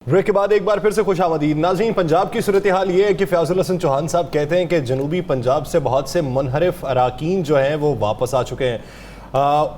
Break کے بعد ایک بار پھر سے خوش آمدید ناظرین. پنجاب کی صورتحال یہ ہے کہ فیاض الحسن چوہان صاحب کہتے ہیں کہ جنوبی پنجاب سے بہت سے منحرف اراکین جو ہیں وہ واپس آ چکے ہیں.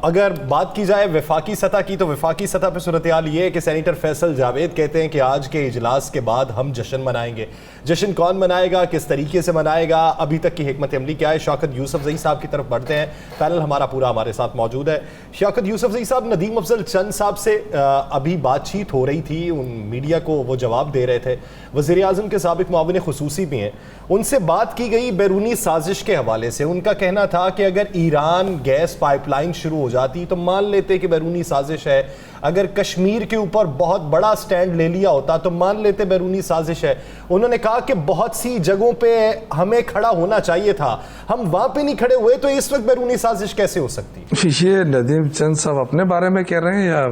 اگر بات کی جائے وفاقی سطح کی تو وفاقی سطح پہ صورتحال یہ ہے کہ سینیٹر فیصل جاوید کہتے ہیں کہ آج کے اجلاس کے بعد ہم جشن منائیں گے. جشن کون منائے گا, کس طریقے سے منائے گا, ابھی تک کی حکمت عملی کیا ہے. شوکت یوسفزئی صاحب کی طرف بڑھتے ہیں. پینل ہمارا پورا ہمارے ساتھ موجود ہے. شوکت یوسفزئی صاحب, ندیم افضل چند صاحب سے ابھی بات چیت ہو رہی تھی, ان میڈیا کو وہ جواب دے رہے تھے. وزیر اعظم کے سابق معاون خصوصی بھی ہیں, ان سے بات کی گئی بیرونی سازش کے حوالے سے. ان کا کہنا تھا کہ اگر ایران گیس پائپ لائن شروع ہو جاتی تو مان لیتے کہ بیرونی سازش ہے, اگر کشمیر کے اوپر بہت بڑا سٹینڈ لے لیا ہوتا تو مان لیتے بیرونی سازش ہے. انہوں نے کہا کہ بہت سی جگہوں پہ ہمیں کھڑا ہونا چاہیے تھا, ہم وہاں پہ نہیں کھڑے ہوئے, تو اس وقت بیرونی سازش کیسے ہو سکتی؟ یہ ندیم چند صاحب اپنے بارے میں کہہ رہے ہیں یا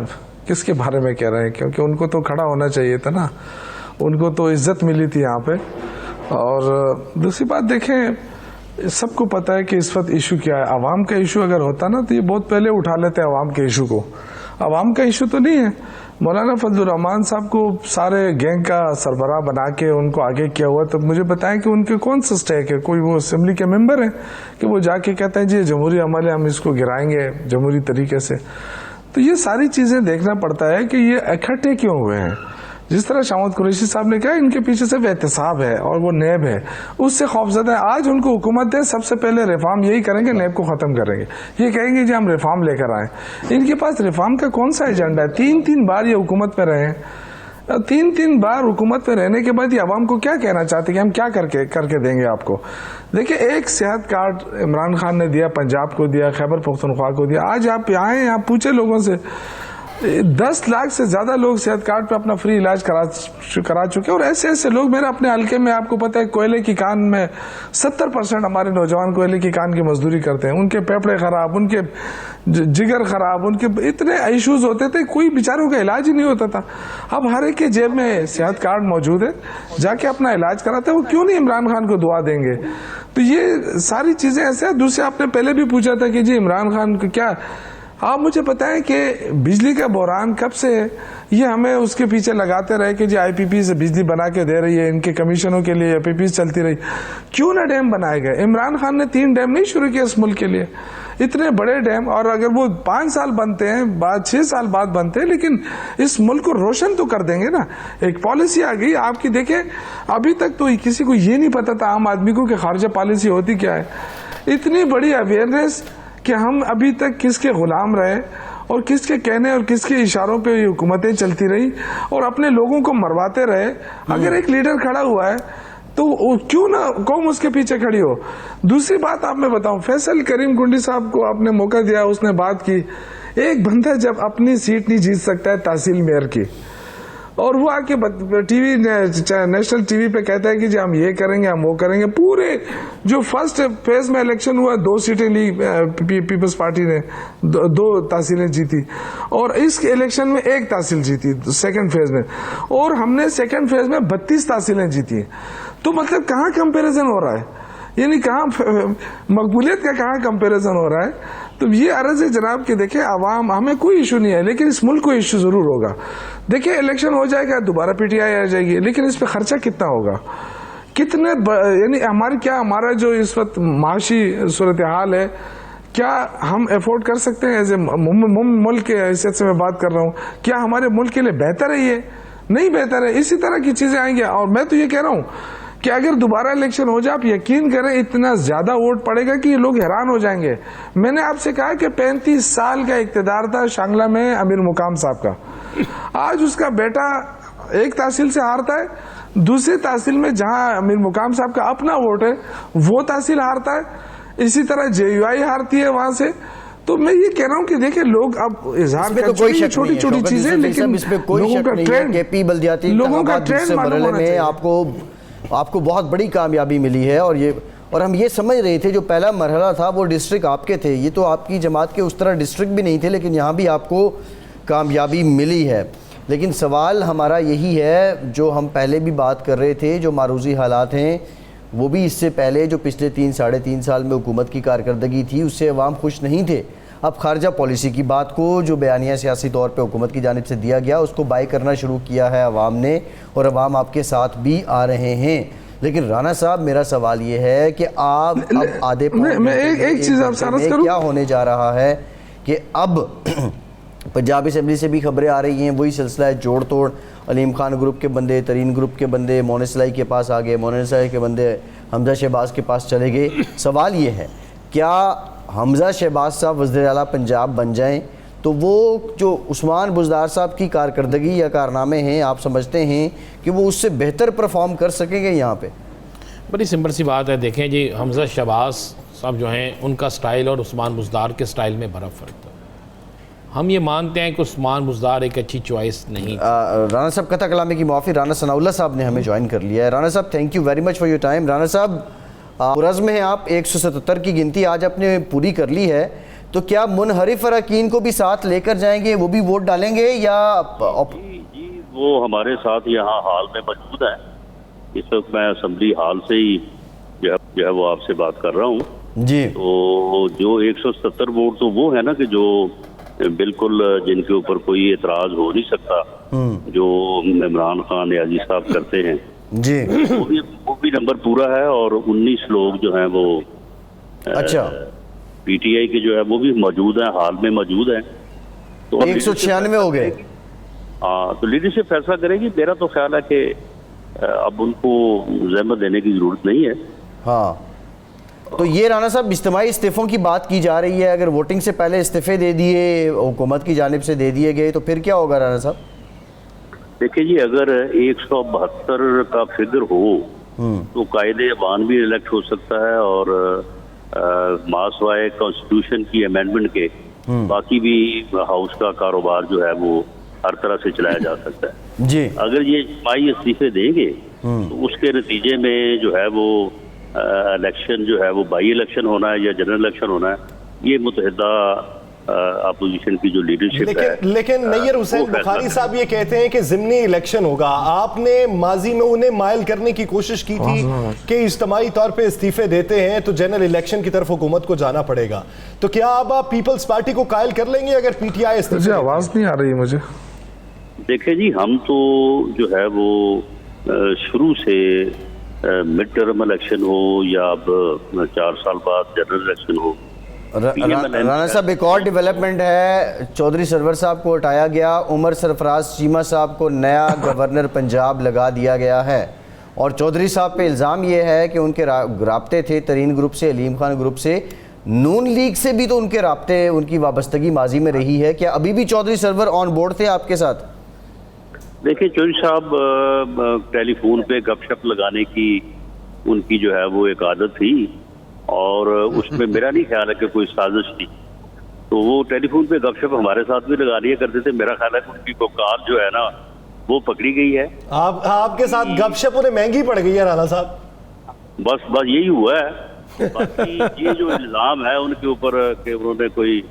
کس کے بارے میں کہہ رہے ہیں؟ کیونکہ ان کو تو کھڑا ہونا چاہیے تھا نا, ان کو تو عزت ملی تھی یہاں پہ. اور دوسری بات دیکھیں, سب کو پتا ہے کہ اس وقت ایشو کیا ہے. عوام کا ایشو اگر ہوتا نا تو یہ بہت پہلے اٹھا لیتے ہیں عوام کے ایشو کو. عوام کا ایشو تو نہیں ہے. مولانا فضل الرحمان صاحب کو سارے گینگ کا سربراہ بنا کے ان کو آگے کیا ہوا, تو مجھے بتائیں کہ ان کے کون سا اسٹیک ہے؟ کوئی وہ اسمبلی کے ممبر ہیں کہ وہ جا کے کہتے ہیں جی جمہوری عمل ہے, ہم اس کو گرائیں گے جمہوری طریقے سے؟ تو یہ ساری چیزیں دیکھنا پڑتا ہے کہ یہ اکٹھے کیوں ہوئے ہیں. جس طرح شامت قریشی صاحب نے کہا, ان کے پیچھے صرف احتساب ہے اور وہ نیب ہے, اس سے خوفزدہ ہے. آج ان کو حکومت ہے, سب سے پہلے ریفارم یہی کریں گے, نیب کو ختم کریں گے. یہ کہیں گے جی ہم ریفارم لے کر آئیں. ان کے پاس ریفارم کا کون سا ایجنڈا ہے؟ 3 بار یہ حکومت میں رہے ہیں. 3 بار حکومت میں رہنے کے بعد یہ عوام کو کیا کہنا چاہتے ہیں کہ ہم کیا کر کے دیں گے آپ کو؟ دیکھیں, ایک صحت کارڈ عمران خان نے دیا, پنجاب کو دیا, خیبر پختونخوا کو دیا. آج آپ آئیں, آپ پوچھیں لوگوں سے, 10 لاکھ سے زیادہ لوگ صحت کارڈ پہ اپنا فری علاج کرا چکے. اور ایسے ایسے لوگ میرے اپنے حلقے میں, آپ کو پتہ ہے کوئلے کی کان میں 70% ہمارے نوجوان کوئلے کی کان کی مزدوری کرتے ہیں. ان کے پھیپھڑے خراب, ان کے جگر خراب, ان کے اتنے ایشوز ہوتے تھے, کوئی بیچاروں کا علاج ہی نہیں ہوتا تھا. اب ہر ایک کے جیب میں صحت کارڈ موجود ہے, جا کے اپنا علاج کراتے ہیں. وہ کیوں نہیں عمران خان کو دعا دیں گے؟ تو یہ ساری چیزیں ایسے ہیں. دوسرے آپ نے پہلے بھی پوچھا تھا کہ جی عمران خان کو کیا, آپ مجھے بتائیں کہ بجلی کا بحران کب سے ہے؟ یہ ہمیں اس کے پیچھے لگاتے رہے کہ جی آئی پی پی سے بجلی بنا کے دے رہی ہے, ان کے کمیشنوں کے لیے آئی پی پی چلتی رہی. کیوں نہ ڈیم بنائے گئے؟ عمران خان نے 3 ڈیم نہیں شروع کیے اس ملک کے لیے, اتنے بڑے ڈیم. اور اگر وہ 5 سال بنتے ہیں, 6 سال بعد بنتے ہیں, لیکن اس ملک کو روشن تو کر دیں گے نا. ایک پالیسی آ گئی آپ کی. دیکھیں, ابھی تک تو کسی کو یہ نہیں پتا تھا عام آدمی کو کہ خارجہ پالیسی ہوتی کیا ہے. اتنی بڑی اویئرنیس کہ ہم ابھی تک کس کے غلام رہے اور کس کے کہنے اور کس کے اشاروں پہ یہ حکومتیں چلتی رہی اور اپنے لوگوں کو مرواتے رہے. اگر ایک لیڈر کھڑا ہوا ہے تو کیوں نہ قوم اس کے پیچھے کھڑی ہو. دوسری بات آپ میں بتاؤں, فیصل کریم کنڈی صاحب کو آپ نے موقع دیا, اس نے بات کی. ایک بندہ جب اپنی سیٹ نہیں جیت سکتا ہے تحصیل میئر کی, اور وہ آ کے T V national T V پہ کہتا ہے کہ جی ہم یہ کریں گے, ہم وہ کریں گے. پورے جو فرسٹ فیز میں الیکشن ہوا 2 سیٹیں لی پیپلز پارٹی نے, 2 تحصیلیں جیتی, اور اس الیکشن میں 1 تحصیل جیتی سیکنڈ فیز میں, اور ہم نے سیکنڈ فیز میں 32 تحصیلیں جیتی. تو مطلب کہاں کمپیریزن ہو رہا ہے؟ یعنی کہاں مقبولیت کا کہاں کمپیریزن ہو رہا ہے؟ تو یہ عرض ہے جناب کہ دیکھیں, عوام, ہمیں کوئی ایشو نہیں ہے, لیکن اس ملک کو ایشو ضرور ہوگا. دیکھیں الیکشن ہو جائے گا, دوبارہ پی ٹی آئی آ جائے گی, لیکن اس پہ خرچہ کتنا ہوگا, کتنے, یعنی ہمارا جو اس وقت معاشی صورتحال ہے, کیا ہم افورڈ کر سکتے ہیں؟ ایز اے ملک کے حیثیت سے میں بات کر رہا ہوں, کیا ہمارے ملک کے لیے بہتر ہے؟ یہ نہیں بہتر ہے. اسی طرح کی چیزیں آئیں گی. اور میں تو یہ کہہ رہا ہوں کہ اگر دوبارہ الیکشن ہو جائے, آپ یقین کریں اتنا زیادہ ووٹ پڑے گا کہ یہ لوگ حیران ہو جائیں گے. میں نے آپ سے کہا کہ 35 سال کا اقتدار تھا شانگلہ میں امیر مقام صاحب کا, آج اس کا بیٹا ایک تحصیل سے ہارتا ہے, دوسری تحصیل میں جہاں امیر مقام صاحب کا اپنا ووٹ ہے وہ تحصیل ہارتا ہے, اسی طرح جے یو آئی ہارتی ہے وہاں سے. تو میں یہ کہہ رہا ہوں کہ دیکھیں لوگ اب اظہار کر چکے ہیں چھوٹی چھوٹی چیزیں, لیکن لوگوں کا ٹرینڈ, لوگوں کا ٹرینڈ معلوم ہونا چاہیے. آپ کو بہت بڑی کامیابی ملی ہے, اور ہم یہ سمجھ رہے تھے جو پہلا مرحلہ تھا وہ ڈسٹرکٹ آپ کے تھے, یہ تو آپ کی جماعت کے اس طرح ڈسٹرکٹ بھی نہیں تھے, لیکن یہاں بھی آپ کو کامیابی ملی ہے. لیکن سوال ہمارا یہی ہے جو ہم پہلے بھی بات کر رہے تھے, جو معروضی حالات ہیں وہ بھی اس سے پہلے جو پچھلے 3 ساڑھے 3 سال میں حکومت کی کارکردگی تھی اس سے عوام خوش نہیں تھے. اب خارجہ پالیسی کی بات کو جو بیانیہ سیاسی طور پہ حکومت کی جانب سے دیا گیا اس کو بائی کرنا شروع کیا ہے عوام نے، اور عوام آپ کے ساتھ بھی آ رہے ہیں. لیکن رانا صاحب میرا سوال یہ ہے کہ آپ اب آدھے میں ایک چیز آپ سے عرض کروں، کیا ہونے جا رہا ہے کہ اب پنجاب اسمبلی سے بھی خبریں آ رہی ہیں، وہی سلسلہ ہے جوڑ توڑ، علیم خان گروپ کے بندے، ترین گروپ کے بندے مونس لائی کے پاس آ گئے، مونس لائی کے بندے حمزہ شہباز کے پاس چلے گئے. سوال یہ ہے کیا حمزہ شہباز صاحب وزیر اعلیٰ پنجاب بن جائیں تو وہ جو عثمان بزدار صاحب کی کارکردگی یا کارنامے ہیں آپ سمجھتے ہیں کہ وہ اس سے بہتر پرفارم کر سکیں گے یہاں پہ؟ بڑی سمپل سی بات ہے. دیکھیں جی حمزہ شہباز صاحب جو ہیں ان کا سٹائل اور عثمان بزدار کے سٹائل میں بڑا فرق ہے. ہم یہ مانتے ہیں کہ عثمان بزدار ایک اچھی چوائس نہیں. رانا صاحب قطع کلامی کی معافی، رانا ثناء اللہ صاحب نے ہمیں جوائن کر لیا ہے. رانا صاحب thank you very much for your time. Rana صاحب رزم ہیں آپ، 177 کی گنتی آج آپ نے پوری کر لی ہے، تو کیا منحرف اراکین کو بھی ساتھ لے کر جائیں گے، وہ بھی ووٹ ڈالیں گے یا؟ جی وہ ہمارے ساتھ یہاں ہال میں موجود ہیں. اس وقت میں اسمبلی ہال سے ہی جو ہے وہ آپ سے بات کر رہا ہوں. جی تو جو 170 ووٹ تو وہ ہے نا کہ جو بالکل جن کے اوپر کوئی اعتراض ہو نہیں سکتا، جو عمران خان نیازی صاحب کرتے ہیں، جی وہ بھی نمبر پورا ہے. اور 19 لوگ جو ہیں وہ اچھا پی ٹی آئی کے جو ہے وہ بھی موجود ہیں، ہال میں موجود ہیں. تو 196 ہو گئے. ہاں تو لیڈرشپ فیصلہ کرے گی. میرا تو خیال ہے کہ اب ان کو زحمت دینے کی ضرورت نہیں ہے. ہاں تو یہ رانا صاحب اجتماعی استعفوں کی بات کی جا رہی ہے، اگر ووٹنگ سے پہلے استعفے دے دیے حکومت کی جانب سے دے دیے گئے تو پھر کیا ہوگا رانا صاحب؟ دیکھیں جی اگر 172 کا فگر ہو تو قائد ایوان بھی الیکٹ ہو سکتا ہے، اور ماسوائے کانسٹیٹیوشن کی امینڈمنٹ کے باقی بھی ہاؤس کا کاروبار جو ہے وہ ہر طرح سے چلایا جا سکتا ہے. جی اگر یہ اجتماعی استعفے دیں گے تو اس کے نتیجے میں جو ہے وہ الیکشن جو ہے وہ بائی الیکشن ہونا ہے یا جنرل الیکشن ہونا ہے. یہ متحدہ اپوزیشن کی جو لیڈرشپ ہے. لیکن نیر حسین بخاری صاحب یہ کہتے ہیں کہ ضمنی الیکشن ہوگا. آپ نے ماضی میں انہیں مائل کرنے کی کوشش کی تھی کہ اجتماعی طور پہ استعفے دیتے ہیں تو جنرل الیکشن کی طرف حکومت کو جانا پڑے گا. تو کیا اب آپ پیپلز پارٹی کو قائل کر لیں گے اگر پی ٹی آئی استعفے؟ آواز نہیں آ رہی مجھے. دیکھیں جی ہم تو جو ہے وہ شروع سے مڈ ٹرم الیکشن ہو یا اب 4 سال بعد جنرل الیکشن ہو. رانا صاحب ایک اور ڈیولپمنٹ ہے، چودھری سرور صاحب کو ہٹایا گیا، عمر سرفراز چیمہ صاحب کو نیا گورنر پنجاب لگا دیا گیا ہے. اور چودھری صاحب پہ الزام یہ ہے کہ ان کے رابطے تھے ترین گروپ سے، علیم خان گروپ سے، نون لیگ سے بھی تو ان کے رابطے، ان کی وابستگی ماضی میں رہی ہے. کیا ابھی بھی چودھری سرور آن بورڈ تھے آپ کے ساتھ؟ دیکھیں چودھری صاحب ٹیلی فون پہ گپ شپ لگانے کی ان کی جو ہے وہ ایک عادت تھی، اور اس میں میرا نہیں خیال ہے کہ کوئی سازش تھی. تو وہ ٹیلی فون پہ گپ شپ ہمارے ساتھ بھی لگا لیا کرتے تھے. میرا خیال ہے کہ ان کی اوقات جو ہے نا وہ پکڑی گئی ہے. آپ کے ساتھ گپ شپ انہیں مہنگی پڑ گئی ہے رانا صاحب. بس یہی ہوا ہے. باقی یہ جو الزام ہے ان کے اوپر کہ انہوں نے کوئی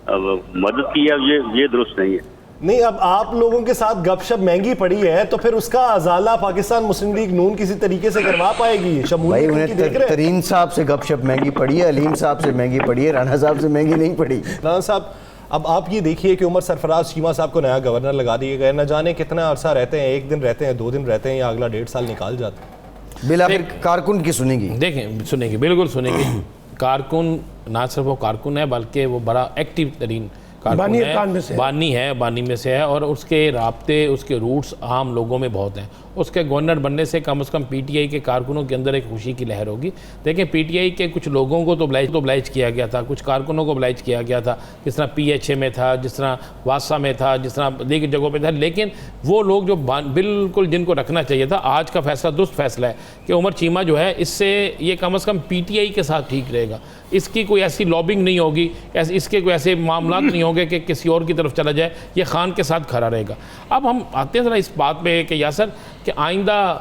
مدد کی ہے، یہ درست نہیں ہے. نہیں، اب آپ لوگوں کے ساتھ گپ شپ مہنگی پڑی ہے تو پھر اس کا ازالہ پاکستان مسلم لیگ نون کسی طریقے سے کروا پائے گی؟ بھائی انہیں ترین صاحب سے گپ شپ مہنگی پڑی ہے، علیم صاحب سے مہنگی پڑی ہے، رانا صاحب سے مہنگی نہیں پڑی. رانا صاحب اب آپ یہ دیکھیے کہ عمر سرفراز چیمہ صاحب کو نیا گورنر لگا دیے گئے. نہ جانے کتنا عرصہ رہتے ہیں، 1 دن رہتے ہیں، 2 دن رہتے ہیں، یا اگلا 1.5 سال نکال جاتے ہیں. بالآخر کارکن کی سنیں گی. دیکھیں سنیں گی، بالکل سنیں گی. کارکن نہ صرف وہ کارکن ہے بلکہ وہ بڑا ایکٹیو ترین بانی میں سے ہے، اور اس کے رابطے، اس کے روٹس عام لوگوں میں بہت ہیں. اس کے گورنر بننے سے کم از کم پی ٹی آئی کے کارکنوں کے اندر ایک خوشی کی لہر ہوگی. دیکھیں پی ٹی آئی کے کچھ لوگوں کو تو بلائج کیا گیا تھا، کچھ کارکنوں کو بلائج کیا گیا تھا، جس طرح پی ایچ اے میں تھا، جس طرح واسا میں تھا، جس طرح دیگر جگہوں پہ تھا. لیکن وہ لوگ جو بالکل جن کو رکھنا چاہیے تھا، آج کا فیصلہ درست فیصلہ ہے کہ عمر چیمہ جو ہے اس سے یہ کم از کم پی ٹی آئی کے ساتھ ٹھیک رہے گا. اس کی کوئی ایسی لابنگ نہیں ہوگی، اس کے کوئی ایسے معاملات نہیں ہوں گے کہ کسی اور کی طرف چلا جائے. یہ خان کے ساتھ کھڑا رہے گا. اب ہم آتے ہیں ذرا اس بات پہ کہ یاسر کہ آئندہ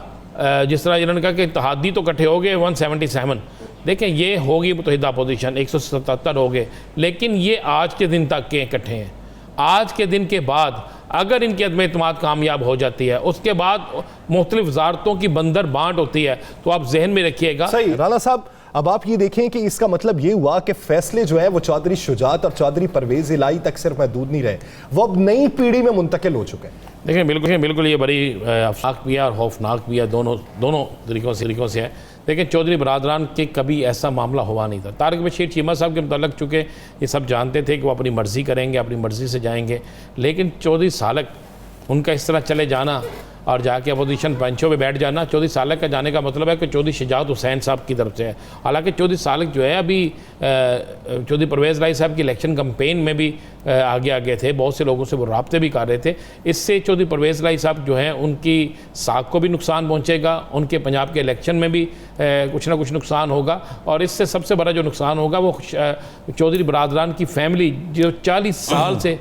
جس طرح انہوں نے کہا کہ اتحادی تو کٹھے ہو گئے 177، دیکھیں یہ ہوگی متحدہ اپوزیشن 177 ہو گئے، لیکن یہ آج کے دن تک کے اکٹھے ہیں. آج کے دن کے بعد اگر ان کی عدم اعتماد کامیاب ہو جاتی ہے، اس کے بعد مختلف وزارتوں کی بندر بانٹ ہوتی ہے، تو آپ ذہن میں رکھیے گا. صحیح رانا صاحب، اب آپ یہ دیکھیں کہ اس کا مطلب یہ ہوا کہ فیصلے جو ہیں وہ چودھری شجاعت اور چودھری پرویز الہی تک صرف محدود نہیں رہے, وہ اب نئی پیڑھی میں منتقل ہو چکے ہیں. دیکھیں بالکل یہ بڑی افسوسناک بھی ہے اور خوفناک بھی ہے, دونوں طریقوں سے ہے. لیکن چودھری برادران کے کبھی ایسا معاملہ ہوا نہیں تھا. طارق بشیر چیمہ صاحب کے متعلق چونکہ یہ سب جانتے تھے کہ وہ اپنی مرضی کریں گے, اپنی مرضی سے جائیں گے, لیکن چودھری سالک ان کا اس طرح چلے جانا اور جا کے اپوزیشن بینچوں پہ بیٹھ جانا, چودھری سالک کا جانے کا مطلب ہے کہ چودھری شجاعت حسین صاحب کی طرف سے ہے. حالانکہ چودھری سالک جو ہے ابھی چودھری پرویز الہی صاحب کی الیکشن کمپین میں بھی آگے تھے, بہت سے لوگوں سے وہ رابطے بھی کر رہے تھے. اس سے چودھری پرویز الہی صاحب جو ہیں ان کی ساکھ کو بھی نقصان پہنچے گا, ان کے پنجاب کے الیکشن میں بھی کچھ نہ کچھ نقصان ہوگا, اور اس سے سب سے بڑا جو نقصان ہوگا وہ چودھری برادران کی فیملی جو 40 سال سے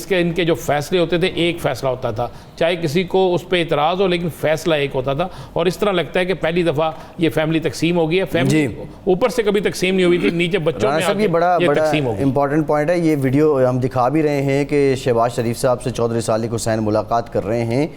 ان کے جو فیصلے ہوتے تھے ایک فیصلہ ہوتا تھا, چاہے کسی کو اس پہ اعتراض ہو لیکن فیصلہ ایک ہوتا تھا. اور اس طرح لگتا ہے کہ پہلی دفعہ یہ فیملی تقسیم ہو گئی ہے. فیملی اوپر سے کبھی تقسیم نہیں ہوئی تھی, نیچے بچوں میں بڑا تقسیم ہو گئی. امپورٹنٹ پوائنٹ ہے. یہ ویڈیو ہم دکھا بھی رہے ہیں کہ شہباز شریف صاحب سے چودھری سالک حسین ملاقات کر رہے ہیں,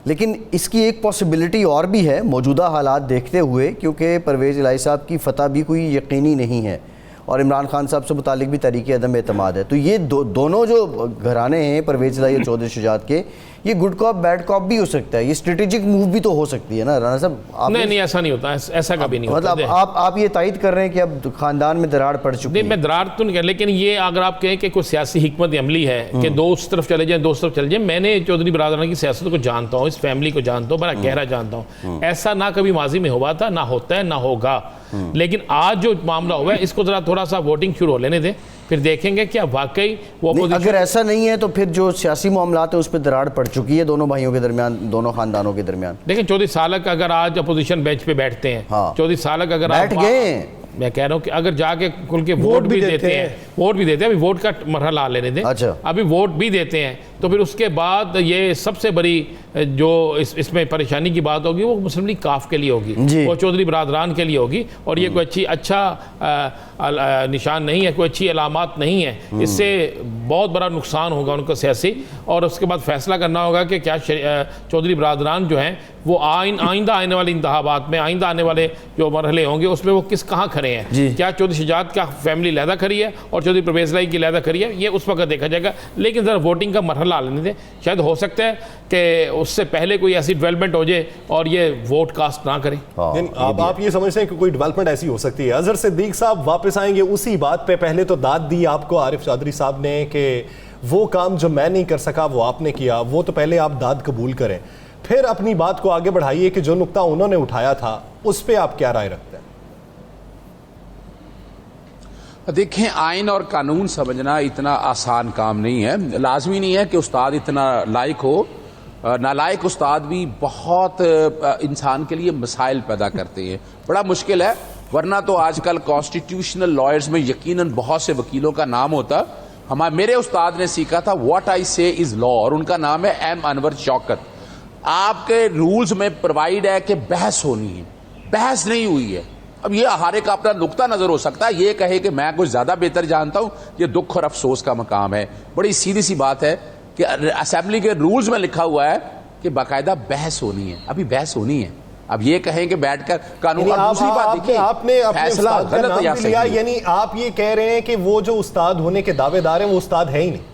لیکن اس کی ایک پاسبلٹی اور بھی ہے موجودہ حالات دیکھتے ہوئے, کیونکہ پرویز الہی صاحب کی فتح بھی کوئی یقینی نہیں ہے اور عمران خان صاحب سے متعلق بھی تحریک عدم اعتماد ہے. تو یہ دونوں جو گھرانے ہیں پرویز الہی اور چودھری شجاعت کے, یہ گڈ کاپ بیڈ کاپ بھی ہو سکتا ہے, یہ اسٹریٹجک موو بھی تو ہو سکتی ہے نا رانا صاحب؟ نہیں ایسا نہیں ہوتا, ایسا کبھی نہیں ہوتا. مطلب آپ یہ تائید کر رہے ہیں کہ اب خاندان میں دراڑ پڑ چکی ہے؟ نہیں, میں دراڑ تو نہیں کہہ, لیکن یہ اگر آپ کہیں کہ کوئی سیاسی حکمت عملی ہے کہ دو اس طرف چلے جائیں, دو اس طرف چلے جائیں. میں نے چودھری برادران کی سیاست کو جانتا ہوں, اس فیملی کو جانتا ہوں, بڑا گہرا جانتا ہوں. ایسا نہ کبھی ماضی میں ہوا تھا, نہ ہوتا ہے, نہ ہوگا. لیکن آج جو معاملہ ہوا ہے اس کو ذرا تھوڑا سا ووٹنگ شروع ہو لینے دیں, پھر دیکھیں گے کیا واقعی وہ اگر ایسا نہیں ہے تو پھر جو سیاسی معاملات ہیں اس پہ دراڑ پڑ چکی ہے دونوں بھائیوں کے درمیان, دونوں خاندانوں کے درمیان. لیکن چودھری سالک اگر آج اپوزیشن بینچ پہ بیٹھتے ہیں, چودھری سالک اگر بیٹھ گئے, میں کہہ رہا ہوں کہ اگر جا کے کھل کے ووٹ بھی دیتے ہیں, ابھی ووٹ کا مرحلہ آ لینے دیں, ابھی ووٹ بھی دیتے ہیں, تو پھر اس کے بعد یہ سب سے بڑی جو اس میں پریشانی کی بات ہوگی وہ مسلم لیگ کاف کے لیے ہوگی, وہ چودھری برادران کے لیے ہوگی. اور یہ کوئی اچھا نشان نہیں ہے, کوئی اچھی علامات نہیں ہے. اس سے بہت بڑا نقصان ہوگا ان کو سیاسی, اور اس کے بعد فیصلہ کرنا ہوگا کہ کیا چودھری برادران جو ہیں وہ آئندہ آنے والے انتخابات میں, آئندہ آنے والے جو مرحلے ہوں گے اس میں وہ کہاں کھڑے ہیں. کیا چودھری شجاعت کا فیملی علیحدہ کھڑی ہے اور چودھری پرویز الہی کی علیحدہ کھڑی ہے, یہ اس وقت دیکھا جائے گا. لیکن ذرا ووٹنگ کا مرحلہ آنے دیں, شاید ہو سکتا ہے کہ اس سے پہلے کوئی ایسی ڈیولپمنٹ ہو جائے اور یہ ووٹ کاسٹ نہ کریں. آپ یہ سمجھتے ہیں کہ کوئی ڈیولپمنٹ ایسی ہو سکتی ہے؟ اظہر صدیق صاحب واپس آئیں گے اسی بات پہ. پہلے تو داد دی آپ کو عارف چودھری صاحب نے کہ وہ کام جو میں نہیں کر سکا وہ آپ نے کیا, وہ تو پہلے آپ داد قبول کریں, پھر اپنی بات کو آگے بڑھائیے کہ جو نقطہ انہوں نے اٹھایا تھا اس پہ آپ کیا رائے رکھتے ہیں؟ دیکھیں, آئین اور قانون سمجھنا اتنا آسان کام نہیں ہے. لازمی نہیں ہے کہ استاد اتنا لائق ہو, نالائق استاد بھی بہت انسان کے لیے مسائل پیدا کرتے ہیں, بڑا مشکل ہے. ورنہ تو آج کل کانسٹیٹیوشنل لائرز میں یقیناً بہت سے وکیلوں کا نام ہوتا. میرے استاد نے سیکھا تھا واٹ آئی سے از لا, اور ان کا نام ہے ایم انور شوکت. آپ کے رولز میں پرووائڈ ہے کہ بحث ہونی ہے, بحث نہیں ہوئی ہے. اب یہ ہر ایک کا اپنا نقطہ نظر ہو سکتا ہے, یہ کہے کہ میں کچھ زیادہ بہتر جانتا ہوں, یہ دکھ اور افسوس کا مقام ہے. بڑی سیدھی سی بات ہے کہ اسمبلی کے رولز میں لکھا ہوا ہے کہ باقاعدہ بحث ہونی ہے, ابھی بحث ہونی ہے. اب یہ کہیں کہ بیٹھ کر قانون, دوسری بات دیکھیں آپ نے اپنے استاد کا نام بھی لیا, یعنی آپ یہ کہہ رہے ہیں کہ وہ جو استاد ہونے کے دعوے دار ہیں وہ استاد ہے ہی نہیں؟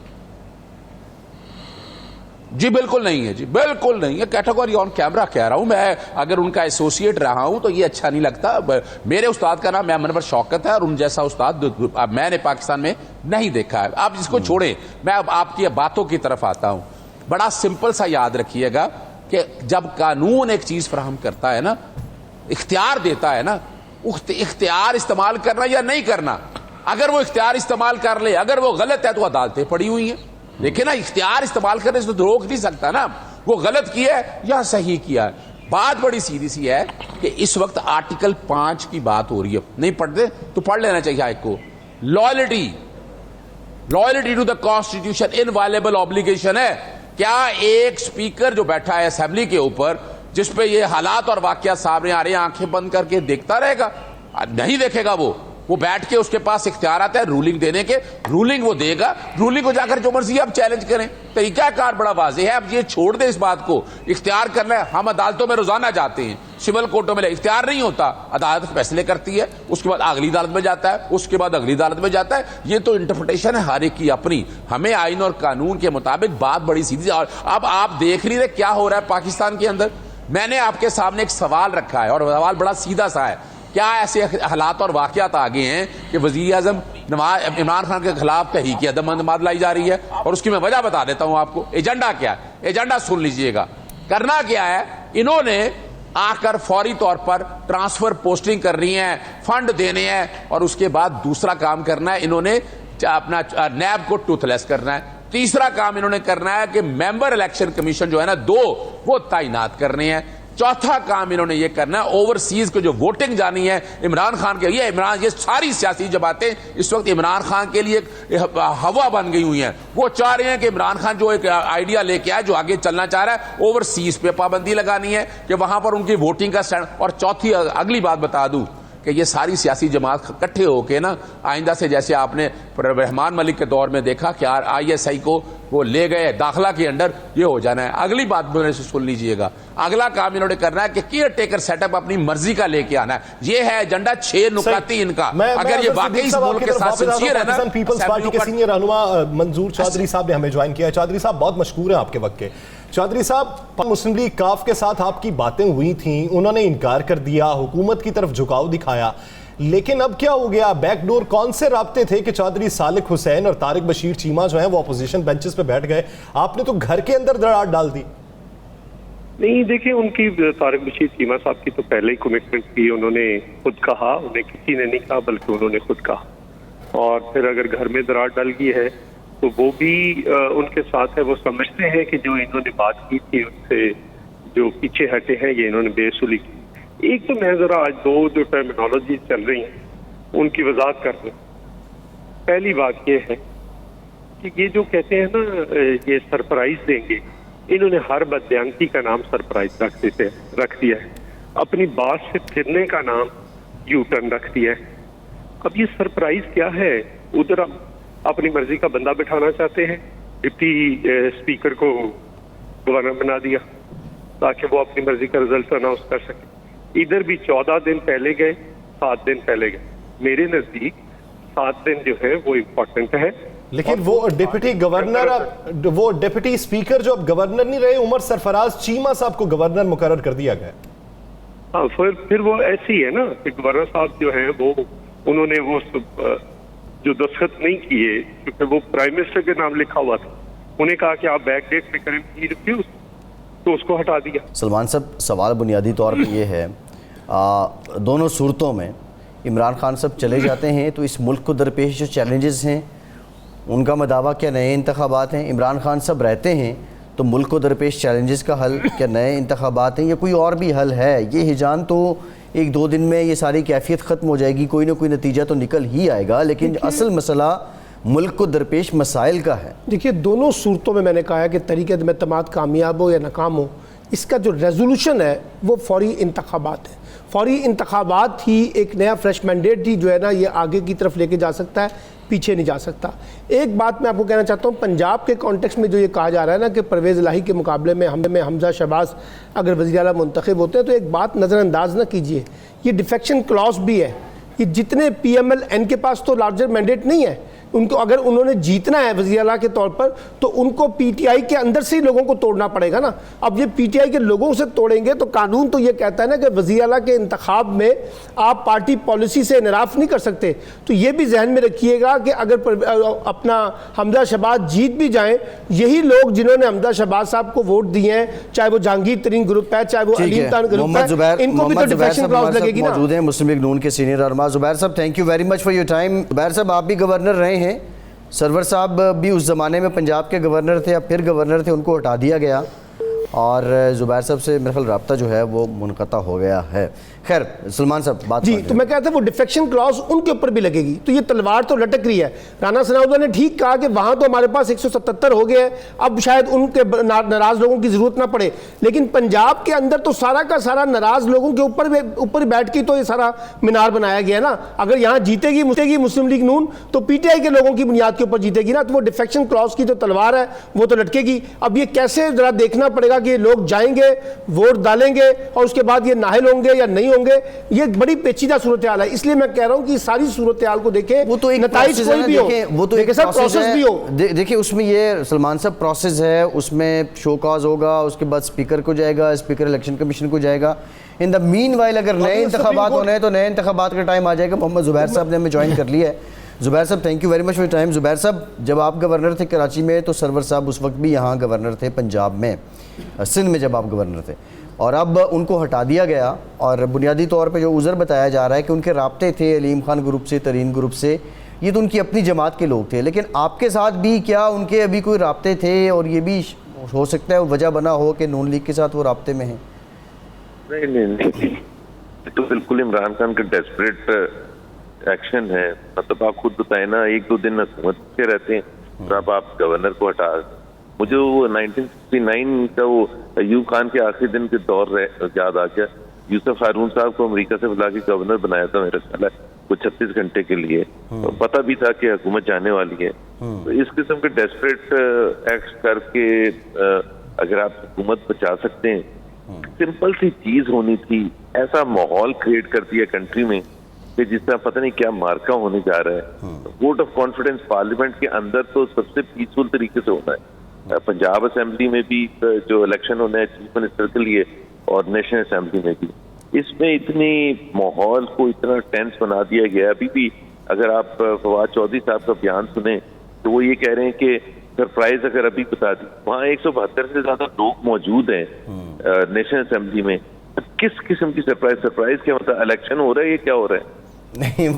جی بالکل نہیں ہے, جی بالکل نہیں ہے. کیٹیگوری آن کیمرہ کہہ رہا ہوں میں, اگر ان کا ایسوسیٹ رہا ہوں تو یہ اچھا نہیں لگتا. میرے استاد کا نام ایم انور شوکت ہے, اور ان جیسا استاد میں نے پاکستان میں نہیں دیکھا ہے. آپ اس کو چھوڑیں, میں اب آپ کی باتوں کی طرف آتا ہوں. بڑا سمپل سا یاد رکھیے گا کہ جب قانون ایک چیز فراہم کرتا ہے نا, اختیار دیتا ہے نا, اختیار استعمال کرنا یا نہیں کرنا, اگر وہ اختیار استعمال کر لے, اگر وہ غلط ہے تو عدالتیں پڑی ہوئی ہیں. لیکن نا اختیار استعمال کرنے سے تو روک نہیں سکتا نا, وہ غلط کیا ہے یا صحیح کیا ہے. بات بڑی سیدھی سی ہے کہ اس وقت آرٹیکل 5 کی بات ہو رہی ہے, نہیں پڑھتے تو پڑھ لینا چاہیے ایک کو. Loyalty to the constitution inviolable obligation ہے. کیا ایک سپیکر جو بیٹھا ہے اسمبلی کے اوپر, جس پہ یہ حالات اور واقعات سامنے آ رہے ہیں, آنکھیں بند کر کے دیکھتا رہے گا؟ نہیں دیکھے گا وہ. وہ بیٹھ کے اس کے پاس اختیارات ہے رولنگ دینے کے, رولنگ وہ دے گا, رولنگ کو جا کر جو مرضی آپ چیلنج کریں. طریقہ کار بڑا واضح ہے. اب یہ چھوڑ دیں اس بات کو, اختیار کرنا ہے. ہم عدالتوں میں روزانہ جاتے ہیں, سول کورٹوں میں اختیار نہیں ہوتا, عدالت فیصلے کرتی ہے, اس کے بعد اگلی عدالت میں جاتا ہے, اس کے بعد اگلی عدالت میں جاتا ہے. یہ تو انٹرپریٹیشن ہے ہر ایک کی اپنی. ہمیں آئین اور قانون کے مطابق بات بڑی سیدھی. اور اب آپ دیکھ نہیں رہے کیا ہو رہا ہے پاکستان کے اندر. میں نے آپ کے سامنے ایک سوال رکھا ہے اور سوال بڑا سیدھا سا ہے. کیا ایسے حالات اور واقعات آگے ہیں کہ وزیر اعظم عمران خان کے خلاف تحریک عدم اعتماد لائی جا رہی ہے؟ اور اس کی میں وجہ بتا دیتا ہوں آپ کو. ایجنڈا کیا ہے, ایجنڈا سن لیجئے گا. کرنا کیا ہے, انہوں نے آ کر فوری طور پر ٹرانسفر پوسٹنگ کرنی ہے, فنڈ دینے ہیں, اور اس کے بعد دوسرا کام کرنا ہے, انہوں نے اپنا نیب کو ٹوتھ لیس کرنا ہے. تیسرا کام انہوں نے کرنا ہے کہ ممبر الیکشن کمیشن جو ہے نا 2 وہ تعینات کرنے ہیں. چوتھا کام انہوں نے یہ کرنا ہے اوورسیز کو جو ووٹنگ جانی ہے عمران خان کے, یہ ساری سیاسی جماعتیں اس وقت عمران خان کے لیے ہوا بن گئی ہوئی ہیں. وہ چاہ رہے ہیں کہ عمران خان جو ایک آئیڈیا لے کے آئے, جو آگے چلنا چاہ رہا ہے, اوورسیز پہ پابندی لگانی ہے کہ وہاں پر ان کی ووٹنگ کا سٹینڈ. اور چوتھی اگلی بات بتا دوں کہ یہ ساری سیاسی جماعت اکٹھے ہو کے نا آئندہ سے, جیسے آپ نے رحمان ملک کے دور میں دیکھا کہ ISI کو وہ لے گئے داخلہ کے انڈر, یہ ہو جانا ہے. اگلی بات میرے سے سن لیجئے گا. اگلا کام انہوں نے کرنا ہے کہ کیئر ٹیکر سیٹ اپ اپنی مرضی کا لے کے آنا ہے. یہ ہے ایجنڈا 6 نکاتی ان کا. اگر یہ واقعی اس ملک کے ساتھ سنسیئر ہے نا. پیپلز پارٹی کے سینئر رہنما منظور چودھری صاحب نے ہمیں جوائن کیا. چودھری صاحب بہت مشکور ہیں آپ کے وقت کے. چودھری صاحب, مسلم لیگ کاف کے ساتھ آپ کی باتیں ہوئی تھیں, انہوں نے انکار کر دیا, حکومت کی طرف جھکاؤ دکھایا, لیکن اب کیا ہو گیا؟ بیک ڈور کون سے رابطے تھے کہ چودھری صالح حسین اور طارق بشیر چیمہ جو ہیں وہ اپوزیشن بینچز پہ بیٹھ گئے؟ آپ نے تو گھر کے اندر دراڑ ڈال دی. نہیں دیکھیں, ان کی طارق بشیر چیمہ صاحب کی تو پہلے ہی کمٹمنٹ تھی. انہوں نے خود کہا, انہیں کسی نے نہیں کہا بلکہ انہوں نے خود کہا. اور پھر اگر گھر میں دراڑ ڈل گئی ہے تو وہ بھی ان کے ساتھ ہے. وہ سمجھتے ہیں کہ جو انہوں نے بات کی تھی ان سے جو پیچھے ہٹے ہیں, یہ انہوں نے بے اصولی کی. ایک تو میں ذرا آج 2 جو ٹرمینالوجی چل رہی ہیں ان کی وضاحت کر دوں. پہلی بات یہ ہے کہ یہ جو کہتے ہیں نا یہ سرپرائز دیں گے, انہوں نے ہر بددیانتی کا نام سرپرائز رکھ دیا ہے. اپنی بات سے پھرنے کا نام یو ٹرن رکھ دیا ہے. اب یہ سرپرائز کیا ہے؟ ادھر اپنی مرضی کا بندہ بٹھانا چاہتے ہیں, ڈپٹی اسپیکر کو گورنر بنا دیا تاکہ وہ اپنی مرضی کا رزلٹ اناؤنس کر سکے. ادھر بھی 14 دن پہلے گئے, 7 دن پہلے گئے. میرے نزدیک 7 دن جو ہے وہ امپورٹنٹ ہے. لیکن وہ ڈپٹی گورنر, وہ ڈپٹی اسپیکر جو اب گورنر نہیں رہے, عمر سرفراز چیمہ صاحب کو گورنر مقرر کر دیا گیا. ہاں, پھر وہ ایسی ہے نا کہ گورنر صاحب جو ہیں وہ انہوں نے وہ جو دستخط نہیں کیے کیونکہ وہ پرائم منسٹر کے نام لکھا ہوا تھا, انہیں کہا کہ آپ بیک ڈیٹ میں کریں, ریفیوز, تو اس کو ہٹا دیا. سلمان صاحب, سوال بنیادی طور پہ یہ ہے, دونوں صورتوں میں عمران خان صاحب چلے جاتے ہیں تو اس ملک کو درپیش جو چیلنجز ہیں ان کا مداوع کیا نئے انتخابات ہیں؟ عمران خان صاحب رہتے ہیں تو ملک کو درپیش چیلنجز کا حل کیا نئے انتخابات ہیں یا کوئی اور بھی حل ہے؟ یہ ہجان تو 1-2 دن میں یہ ساری کیفیت ختم ہو جائے گی, کوئی نہ کوئی نتیجہ تو نکل ہی آئے گا, لیکن اصل مسئلہ ملک کو درپیش مسائل کا ہے. دیکھیے, دونوں صورتوں میں نے کہا ہے کہ طریقہ عدم اعتماد کامیاب ہو یا ناکام ہو, اس کا جو ریزولوشن ہے وہ فوری انتخابات ہے. فوری انتخابات ہی ایک نیا فریش مینڈیٹ ہی جو ہے نا یہ آگے کی طرف لے کے جا سکتا ہے, پیچھے نہیں جا سکتا. ایک بات میں آپ کو کہنا چاہتا ہوں, پنجاب کے کانٹیکس میں جو یہ کہا جا رہا ہے نا کہ پرویز الہی کے مقابلے میں حمزہ شہباز اگر وزیر اعلیٰ منتخب ہوتے ہیں تو ایک بات نظر انداز نہ کیجئے, یہ ڈیفیکشن کلاس بھی ہے. یہ جتنے PMLN کے پاس تو لارجر مینڈیٹ نہیں ہے, ان کو اگر انہوں نے جیتنا ہے وزیر اعلیٰ کے طور پر تو ان کو PTI کے اندر سے ہی لوگوں کو توڑنا پڑے گا نا. اب یہ PTI کے لوگوں سے توڑیں گے تو قانون تو یہ کہتا ہے نا کہ وزیر اعلیٰ کے انتخاب میں آپ پارٹی پالیسی سے انحراف نہیں کر سکتے. تو یہ بھی ذہن میں رکھیے گا کہ اگر اپنا حمزہ شہباز جیت بھی جائیں, یہی لوگ جنہوں نے حمزہ شہباز صاحب کو ووٹ دیے ہیں, چاہے وہ جہانگیر ترین گروپ ہے, چاہے وہ علیم خان گروپ ہے, ان کو بھی تو ڈیفیکشن کلاس لگے گی نا. موجود ہیں مسلم لیگ نون کے سینئر رہنما زبیر صاحب. Thank you very much for your time. Zubair صاحب, آپ بھی گورنر رہے ہیں, سرور صاحب بھی اس زمانے میں پنجاب کے گورنر تھے, اب پھر گورنر تھے, ان کو ہٹا دیا گیا, اور زبیر صاحب سے میرا خیال رابطہ جو ہے وہ منقطع ہو گیا ہے. خیر سلمان صاحب بات جی تو میں کہتا ہوں وہ ڈیفیکشن کلاس ان کے اوپر بھی لگے گی, تو یہ تلوار تو لٹک رہی ہے. رانا ثناءاللہ نے ٹھیک کہا کہ وہاں تو ہمارے پاس 177 ہو گئے ہیں, اب شاید ان کے ناراض لوگوں کی ضرورت نہ پڑے, لیکن پنجاب کے اندر تو سارا کا سارا ناراض لوگوں کے اوپر بیٹھ کے تو یہ سارا مینار بنایا گیا ہے نا. اگر یہاں جیتے گی مسلم لیگ نون تو پی ٹی آئی کے لوگوں کی بنیاد کے اوپر جیتے گی نا, تو وہ ڈیفیکشن کلاس کی جو تلوار ہے وہ تو لٹکے گی. اب یہ کیسے ذرا دیکھنا پڑے گا کہ لوگ جائیں گے ووٹ ڈالیں گے اور اس کے بعد یہ نااہل ہوں گے یا نہیں ہوں گے, یہ بڑی پیچیدہ صورتحال ہے. اس لیے میں کہہ رہا ہوں کہ ساری صورتحال کو دیکھیں, وہ تو ایک نتائج کوئی بھی ہو, وہ تو ایک پروسیس بھی ہو. دیکھیں اس میں یہ سلمان صاحب پروسیس ہے, اس میں شو کاز ہوگا, اس کے بعد اسپیکر کو جائے گا, اسپیکر الیکشن کمیشن کو جائے گا. ان دا مین وائل اگر نئے انتخابات ہونے ہیں تو نئے انتخابات کا ٹائم آ جائے گا. محمد زبیر صاحب نے ہمیں جوائن کر لیا ہے. زبیر صاحب thank you very much for your time. Zubair صاحب جب آپ گورنر تھے کراچی میں تو سرور صاحب اس وقت بھی یہاں گورنر تھے پنجاب میں, سندھ میں جب آپ گورنر تھے, اور اب ان کو ہٹا دیا گیا, اور بنیادی طور پہ جو عذر بتایا جا رہا ہے کہ ان کے رابطے تھے علیم خان گروپ سے, ترین گروپ سے, یہ تو ان کی اپنی جماعت کے لوگ تھے. لیکن آپ کے ساتھ بھی کیا ان کے ابھی کوئی رابطے تھے, اور یہ بھی ہو سکتا ہے وجہ بنا ہو کہ نون لیگ کے ساتھ وہ رابطے میں ہیں؟ نہیں تو بالکل عمران خان کا ڈیسپریٹ ایکشن ہے. مطلب آپ خود بتائیں نا, 1-2 دن حکومت کے رہتے ہیں اور اب آپ گورنر کو ہٹا. مجھے وہ 1969 کا وہ ایوب خان کے آخری دن کے دور یاد آ گیا. یوسف ہارون صاحب کو امریکہ سے بلا کے گورنر بنایا تھا میرا خیال ہے وہ 36 گھنٹے کے لیے, پتہ بھی تھا کہ حکومت جانے والی ہے. تو اس قسم کے ڈیسپریٹ ایکٹ کر کے اگر آپ حکومت بچا سکتے ہیں, سمپل سی چیز ہونی تھی. ایسا ماحول کریٹ کر دیا کنٹری میں کہ جس طرح پتہ نہیں کیا مارکا ہونے جا رہا ہے. ووٹ آف کانفیڈنس پارلیمنٹ کے اندر تو سب سے پیسفل طریقے سے ہونا ہے. پنجاب اسمبلی میں بھی جو الیکشن ہونا ہے چیف منسٹر کے لیے, اور نیشنل اسمبلی میں بھی, اس میں اتنی ماحول کو اتنا ٹینس بنا دیا گیا. ابھی بھی اگر آپ فواد چودھری صاحب کا بیان سنیں تو وہ یہ کہہ رہے ہیں کہ سرپرائز اگر ابھی بتا دی, وہاں 172 سے زیادہ لوگ موجود ہیں نیشنل اسمبلی میں. کس قسم کی سرپرائز کیا مطلب الیکشن ہو رہا ہے, یہ کیا ہو رہا ہے؟ نہیں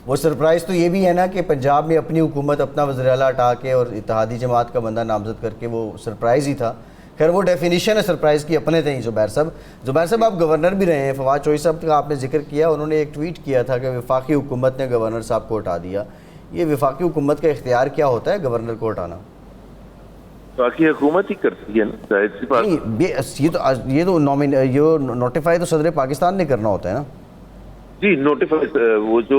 وہ سرپرائز تو یہ بھی ہے نا کہ پنجاب میں اپنی حکومت اپنا وزیر اعلیٰ ہٹا کے اور اتحادی جماعت کا بندہ نامزد کر کے وہ سرپرائز ہی تھا. خیر وہ ڈیفینیشن ہے سرپرائز کی اپنے تھے. زبیر صاحب آپ گورنر بھی رہے ہیں, فواد چودھری صاحب کا آپ نے ذکر کیا, انہوں نے ایک ٹویٹ کیا تھا کہ وفاقی حکومت نے گورنر صاحب کو ہٹا دیا. یہ وفاقی حکومت کا اختیار کیا ہوتا ہے گورنر کو ہٹانا؟ باقی حکومت ہی کرتی ہے نا, ظاہر سی بات. یہ تو نوٹیفائی تو صدر پاکستان نے کرنا ہوتا ہے نا. جی نوٹیفائی, وہ جو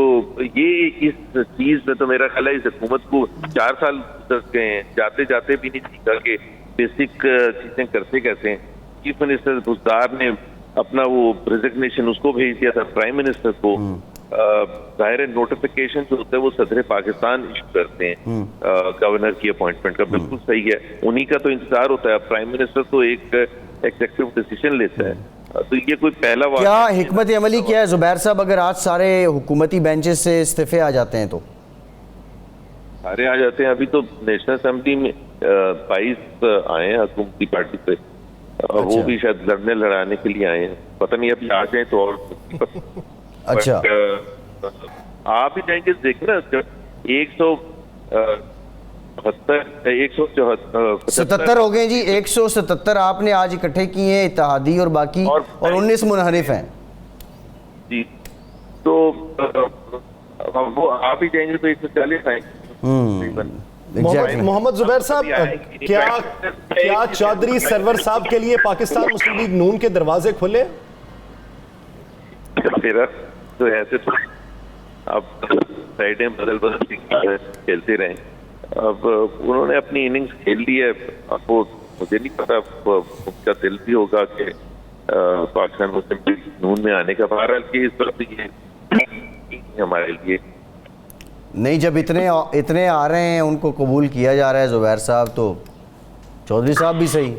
یہ اس چیز میں تو میرا خیال ہے اس حکومت کو 4 سال گزر گئے ہیں, جاتے جاتے بھی نہیں سیکھا کہ بیسک چیزیں کرتے کیسے ہیں. چیف منسٹر بزدار نے اپنا وہ ریزگنیشن اس کو بھیج دیا تھا پرائم منسٹر کو. ظاہر نوٹیفیکیشن جو ہوتا ہے وہ صدر پاکستان ایشو کرتے ہیں گورنر کی اپوائنٹمنٹ کا. بالکل صحیح ہے, انہی کا تو انتظار ہوتا ہے. پرائم منسٹر تو ایک ایگزیکٹو ڈیسیژن لیتا ہے. تو یہ کوئی پہلا کیا حکمت عملی کیا ہے زبیر صاحب اگر آج سارے حکومتی بینچز سے استعفے آ جاتے ہیں تو؟ سارے آ جاتے ہیں. ابھی تو نیشنل اسمبلی میں 22 آئے ہیں حکومتی پارٹی سے, وہ بھی شاید لڑنے لڑانے کے لیے آئے ہیں. پتہ نہیں ابھی آ جائیں تو اور. اچھا آپ ہی جائیں گے دیکھیں نا, 177 ہو گئے جی. 177 آپ نے آج اکٹھے کیے ہیں, اتحادی اور باقی, اور 19 منحرف ہیں. جی تو وہ آپ ہی جائیں گے تو 140 آئیں گے. محمد زبیر صاحب, کیا چودھری سرور صاحب کے لیے پاکستان مسلم لیگ نون کے دروازے کھلے؟ میرا تو ایسے تو اب سائڈیں بدل کھیلتے رہیں. اب انہوں نے اپنی اننگز کھیل لی ہے. اب وہ مجھے نہیں پتا ان کا دل بھی ہوگا کہ پاکستان مسلم لیگ نون میں آنے کا. بہرحال کہ اس وقت یہ ہمارے لیے نہیں, جب اتنے آ رہے ہیں ان کو قبول کیا جا رہا ہے زبیر صاحب, تو چودھری صاحب بھی صحیح.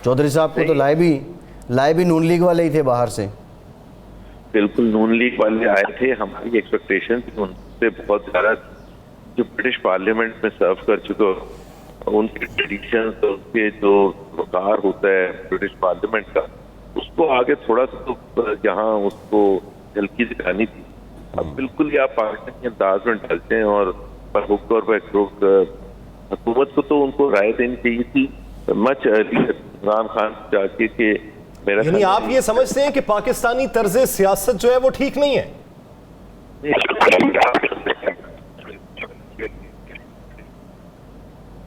چودھری صاحب کو تو لائے بھی نون لیگ والے ہی تھے باہر سے. بالکل نون لیگ والے آئے تھے. ہماری ایکسپیکٹیشن تھی ان سے بہت زیادہ, جو برٹش پارلیمنٹ میں سرو کر چکے, ان کے ٹریڈیشنز اور اس کے جو وقار ہوتا ہے برٹش پارلیمنٹ کا, اس کو آگے تھوڑا سا تو جہاں اس کو جھلکی دکھانی تھی. اب بالکل یہ آپ پاکستان کے انداز میں ڈالتے ہیں, اور حکومت کو تو ان کو رائے دینی چاہیے تھی مچ ارلیئر عمران خان چاہیے کہ میرا یعنی آپ یہ سمجھتے ہیں کہ پاکستانی طرز سیاست جو ہے وہ ٹھیک نہیں ہے؟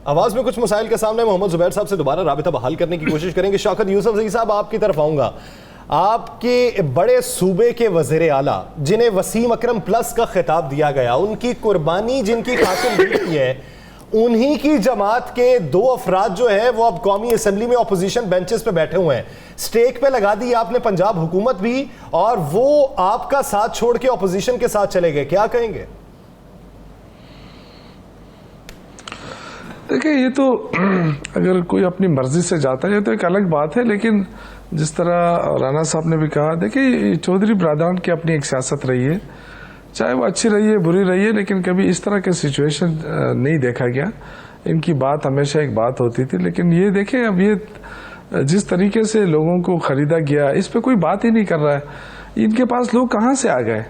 آواز میں کچھ مسائل کے سامنے، محمد زبیر صاحب سے دوبارہ رابطہ بحال کرنے کی کوشش کریں گے. شوکت یوسف زئی صاحب آپ کی طرف آؤں گا. آپ کے بڑے صوبے کے وزیر اعلیٰ جنہیں وسیم اکرم پلس کا خطاب دیا گیا، ان کی قربانی جن کی خاطر دی ہے، انہی کی جماعت کے 2 افراد جو ہیں وہ اب قومی اسمبلی میں اپوزیشن بینچز پہ بیٹھے ہوئے ہیں. سٹیک پہ لگا دی آپ نے پنجاب حکومت بھی، اور وہ آپ کا ساتھ چھوڑ کے اپوزیشن کے ساتھ چلے گئے. کیا کہیں گے؟ دیکھیں یہ تو اگر کوئی اپنی مرضی سے جاتا ہے تو ایک الگ بات ہے، لیکن جس طرح رانا صاحب نے بھی کہا، دیکھیں چودھری برادران کی اپنی ایک سیاست رہی ہے، چاہے وہ اچھی رہی ہے بری رہی ہے، لیکن کبھی اس طرح کے سچویشن نہیں دیکھا گیا. ان کی بات ہمیشہ ایک بات ہوتی تھی. لیکن یہ دیکھیں اب یہ جس طریقے سے لوگوں کو خریدا گیا، اس پہ کوئی بات ہی نہیں کر رہا ہے. ان کے پاس لوگ کہاں سے آ گئے؟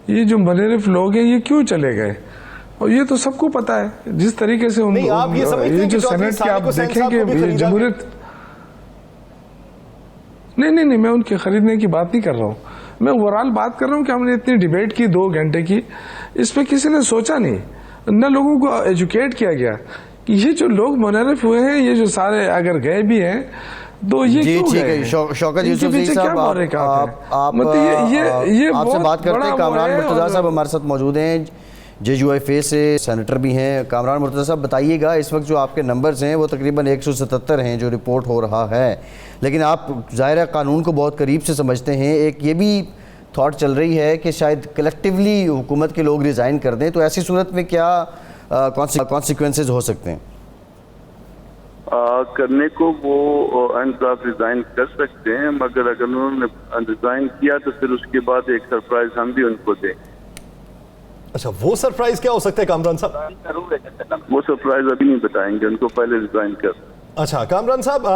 یہ جو منحرف لوگ ہیں یہ کیوں چلے گئے؟ اور یہ تو سب کو پتا ہے. جس طریقے سے یہ جو سینٹ کے آپ دیکھیں کہ جمہوریت، نہیں میں ان کے خریدنے کی بات نہیں کر رہا ہوں. میں اوورال بات کر رہا ہوں کہ ہم نے اتنی ڈیبیٹ کی 2 گھنٹے کی، اس پہ کسی نے سوچا نہیں، نہ لوگوں کو ایجوکیٹ کیا گیا کہ یہ جو لوگ منحرف ہوئے ہیں، یہ جو سارے اگر گئے بھی ہیں تو یہ کیوں گئے؟ شوکت یوسف زئی صاحب آپ سے بات کرتے ہیں. کامران مرتضیٰ صاحب ہمارے ساتھ موجود ہیں، JUIF سے سینیٹر بھی ہیں. کامران مرتضیٰ صاحب بتائیے گا، اس وقت جو آپ کے نمبرز ہیں وہ تقریباً 177 ہیں جو رپورٹ ہو رہا ہے، لیکن آپ ظاہر ہے قانون کو بہت قریب سے سمجھتے ہیں. ایک یہ بھی تھاٹ چل رہی ہے کہ شاید کلیکٹیولی حکومت کے لوگ ریزائن کر دیں، تو ایسی صورت میں کیا کانسیکوینسز ہو سکتے ہیں؟ کرنے کو وہ انصاف ریزائن کر سکتے ہیں، مگر اگر انہوں نے ریزائن کیا تو پھر اس کے بعد ایک سرپرائز ہم بھی ان کو دیں. اچھا، وہ سرپرائز کیا ہو سکتا ہے کامران صاحب؟ وہ سرپرائز ابھی نہیں بتائیں گے، ان کو پہلے ریزائن کر. اچھا کامران صاحب،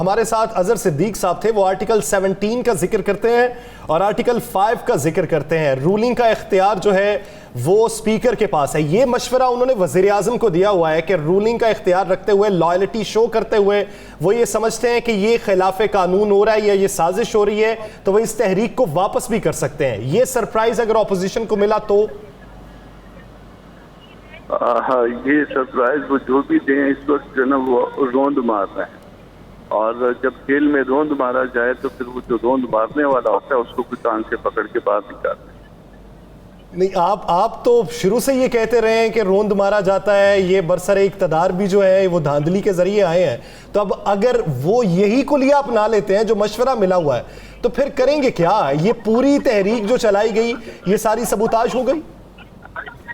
ہمارے ساتھ اظہر صدیق صاحب تھے، وہ آرٹیکل 17 کا ذکر کرتے ہیں اور آرٹیکل 5 کا ذکر کرتے ہیں. رولنگ کا اختیار جو ہے وہ سپیکر کے پاس ہے. یہ مشورہ انہوں نے وزیر اعظم کو دیا ہوا ہے کہ رولنگ کا اختیار رکھتے ہوئے، لائلٹی شو کرتے ہوئے، وہ یہ سمجھتے ہیں کہ یہ خلاف قانون ہو رہا ہے یا یہ سازش ہو رہی ہے تو وہ اس تحریک کو واپس بھی کر سکتے ہیں. یہ سرپرائز اگر اپوزیشن کو ملا تو ہاں، یہ سرپرائز وہ جو بھی دیں اس وقت جو نا وہ روند مار رہے ہیں، اور جب کھیل میں روند مارا جائے تو پھر وہ جو روند مارنے والا ہوتا ہے اس کو کوئی کان سے پکڑ کے باہر نکالتے ہیں. نہیں، آپ تو شروع سے یہ کہتے رہے ہیں کہ روند مارا جاتا ہے، یہ برسر اقتدار بھی جو ہے وہ دھاندلی کے ذریعے آئے ہیں. تو اب اگر وہ یہی کلیہ اپنا لیتے ہیں جو مشورہ ملا ہوا ہے تو پھر کریں گے کیا؟ یہ پوری تحریک جو چلائی گئی یہ ساری سبوتاژ ہو گئی؟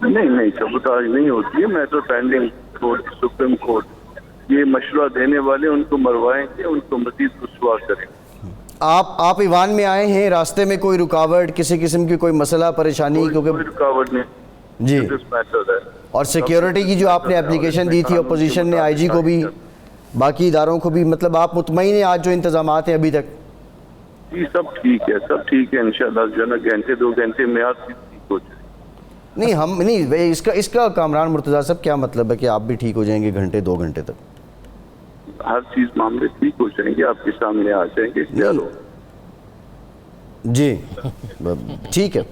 نہیں، سبوتاژ نہیں ہوتی ہے. Matter pending court, supreme court یہ مشورہ دینے والے ان کو مروائیں گے، ان کو مزید رسوا کریں. آپ ایوان میں آئے ہیں، راستے میں کوئی رکاوٹ، کسی قسم کی کوئی مسئلہ پریشانی؟ کوئی رکاوٹ نہیں جی. میٹر ہے. اور سیکیورٹی کی جو آپ نے اپلیکیشن دی تھی اپوزیشن نے، IG کو بھی، باقی اداروں کو بھی، مطلب آپ مطمئن ہیں آج جو انتظامات ہیں ابھی تک؟ جی سب ٹھیک ہے، سب ٹھیک ہے. انشاءاللہ جو ہے نا گھنٹے 2 گھنٹے میں آپ ٹھیک ہو جائے. نہیں ہم نہیں، اس کا کامران مرتضیٰ صاحب کیا مطلب ہے کہ آپ بھی ٹھیک ہو جائیں گے گھنٹے 2 گھنٹے تک؟ ہر چیز معاملے ٹھیک ہو جائیں گے، آپ کے سامنے آ جائیں گے. چلو جی ٹھیک ہے.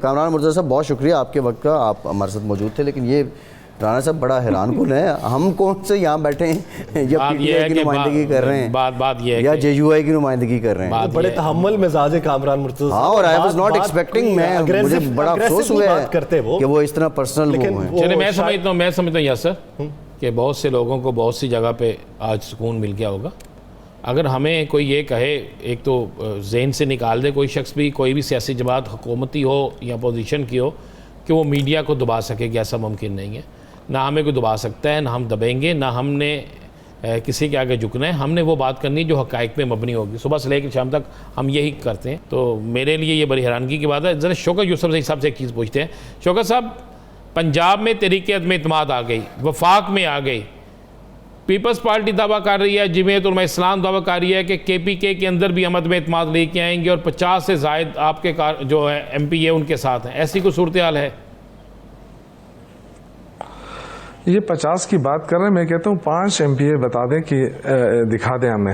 کامران مرتضیٰ صاحب بہت شکریہ آپ کے وقت کا، آپ ہمارے ساتھ موجود تھے. لیکن یہ رانا صاحب بڑا حیران کن ہے، ہم کون سے یہاں بیٹھے ہیں یا PTI کی نمائندگی کر رہے ہیں بات یہ ہے یا JUI کی نمائندگی کر رہے ہیں؟ بڑے تحمل مزاج ہے کامران مرتضیٰ صاحب. ہاں، اور I was not expecting، مجھے بڑا افسوس ہوا ہے کہ وہ اس طرح پرسنل وہ ہیں. چلے میں سمجھتا ہوں یاسر کہ بہت سے لوگوں کو بہت سی جگہ پہ آج سکون مل گیا ہوگا. اگر ہمیں کوئی یہ کہے، ایک تو ذہن سے نکال دے کوئی شخص بھی، کوئی بھی سیاسی جماعت حکومتی ہو یا اپوزیشن کی ہو، کہ وہ میڈیا کو دبا سکے گی، ایسا ممکن نہیں ہے. نہ ہمیں کوئی دبا سکتا ہے، نہ ہم دبیں گے، نہ ہم نے کسی کے آگے جھکنا ہے. ہم نے وہ بات کرنی جو حقائق پہ مبنی ہوگی. صبح سے لے کے شام تک ہم یہی کرتے ہیں. تو میرے لیے یہ بڑی حیرانگی کی بات ہے. ذرا شوکت یوسف زئی صاحب سے ایک چیز پوچھتے ہیں. شوکت صاحب، پنجاب میں تحریک عدم اعتماد آ گئی، وفاق میں آ گئی، پیپلز پارٹی دعویٰ کر رہی ہے، جمعیت علماء اسلام دعویٰ کر رہی ہے کہ KPK کے اندر بھی عدم اعتماد لے کے آئیں گے اور 50 سے زائد آپ کے جو ہے MP ان کے ساتھ ہیں. ایسی کوئی صورتحال ہے؟ یہ 50 کی بات کر رہے ہیں، میں کہتا ہوں 5 MPA بتا دیں کہ دکھا دیں ہمیں.